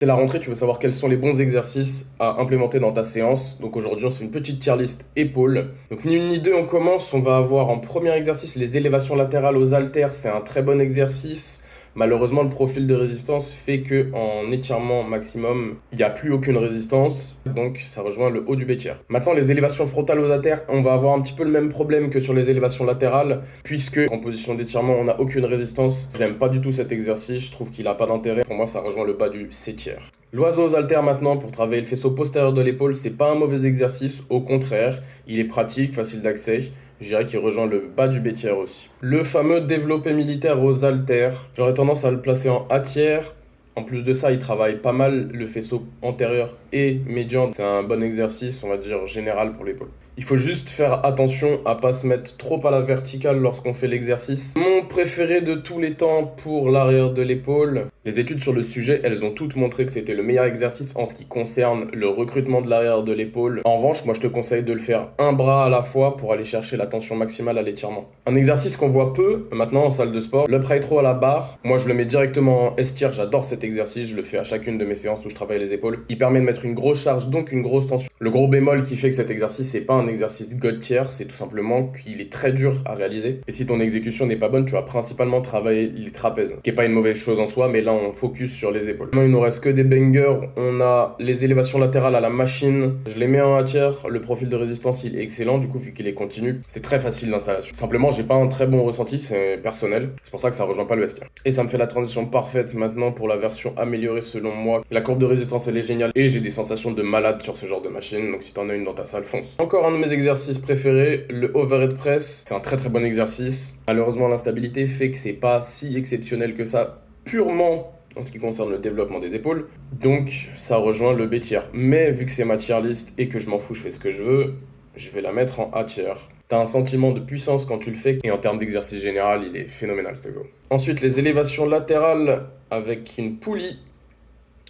C'est la rentrée, tu veux savoir quels sont les bons exercices à implémenter dans ta séance. Donc aujourd'hui, on se fait une petite tier list épaules. Donc ni une ni deux, on commence. On va avoir en premier exercice les élévations latérales aux haltères. C'est un très bon exercice. Malheureusement, le profil de résistance fait que en étirement maximum, il n'y a plus aucune résistance. Donc ça rejoint le haut du B-tiers. Maintenant, les élévations frontales aux haltères, on va avoir un petit peu le même problème que sur les élévations latérales, puisque en position d'étirement, on n'a aucune résistance. J'aime pas du tout cet exercice. Je trouve qu'il n'a pas d'intérêt. Pour moi, ça rejoint le bas du C-tiers. L'oiseau aux haltères maintenant pour travailler le faisceau postérieur de l'épaule, c'est pas un mauvais exercice, au contraire, il est pratique, facile d'accès. Je dirais qu'il rejoint le bas du B tiers aussi. Le fameux développé militaire aux haltères, j'aurais tendance à le placer en A tiers. En plus de ça, il travaille pas mal le faisceau antérieur et médian. C'est un bon exercice, on va dire, général pour l'épaule. Il faut juste faire attention à pas se mettre trop à la verticale lorsqu'on fait l'exercice. Mon préféré de tous les temps pour l'arrière de l'épaule, les études sur le sujet, elles ont toutes montré que c'était le meilleur exercice en ce qui concerne le recrutement de l'arrière de l'épaule. En revanche, moi je te conseille de le faire un bras à la fois pour aller chercher la tension maximale à l'étirement. Un exercice qu'on voit peu maintenant en salle de sport, l'upright row à la barre. Moi je le mets directement en S-tier, j'adore cet exercice, je le fais à chacune de mes séances où je travaille les épaules. Il permet de mettre une grosse charge, donc une grosse tension. Le gros bémol qui fait que cet exercice c'est pas un exercice God tier, c'est tout simplement qu'il est très dur à réaliser. Et si ton exécution n'est pas bonne, tu vas principalement travailler les trapèzes, ce qui est pas une mauvaise chose en soi, mais là on focus sur les épaules. Maintenant il nous reste que des bangers, on a les élévations latérales à la machine, je les mets en A tier, le profil de résistance il est excellent, du coup vu qu'il est continu, c'est très facile d'installation. Simplement j'ai pas un très bon ressenti, c'est personnel, c'est pour ça que ça rejoint pas le S tier. Et ça me fait la transition parfaite maintenant pour la version améliorée selon moi. La courbe de résistance elle est géniale et j'ai des sensations de malade sur ce genre de machine, donc si t'en as une dans ta salle, fonce. Encore un de mes exercices préférés, le overhead press, c'est un très très bon exercice. Malheureusement l'instabilité fait que c'est pas si exceptionnel que ça, purement en ce qui concerne le développement des épaules, donc ça rejoint le B tier. Mais vu que c'est ma tier list et que je m'en fous, je fais ce que je veux, je vais la mettre en A tier. T'as un sentiment de puissance quand tu le fais, et en termes d'exercice général, il est phénoménal ce go. Ensuite, les élévations latérales avec une poulie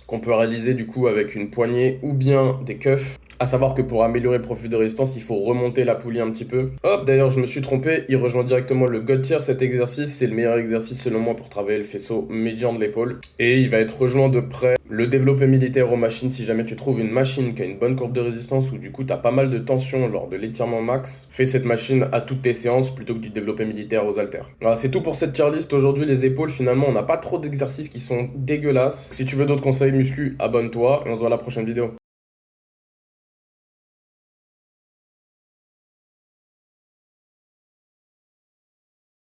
qu'on peut réaliser du coup avec une poignée ou bien des cuffs. À savoir que pour améliorer le profil de résistance, il faut remonter la poulie un petit peu. Hop, d'ailleurs, je me suis trompé, il rejoint directement le God tier. Cet exercice, c'est le meilleur exercice selon moi pour travailler le faisceau médian de l'épaule. Et il va être rejoint de près le développé militaire aux machines. Si jamais tu trouves une machine qui a une bonne courbe de résistance ou du coup, tu as pas mal de tension lors de l'étirement max, fais cette machine à toutes tes séances plutôt que du développé militaire aux haltères. Voilà, c'est tout pour cette tier list. Aujourd'hui, les épaules, finalement, on n'a pas trop d'exercices qui sont dégueulasses. Si tu veux d'autres conseils muscu, abonne-toi et on se voit à la prochaine vidéo.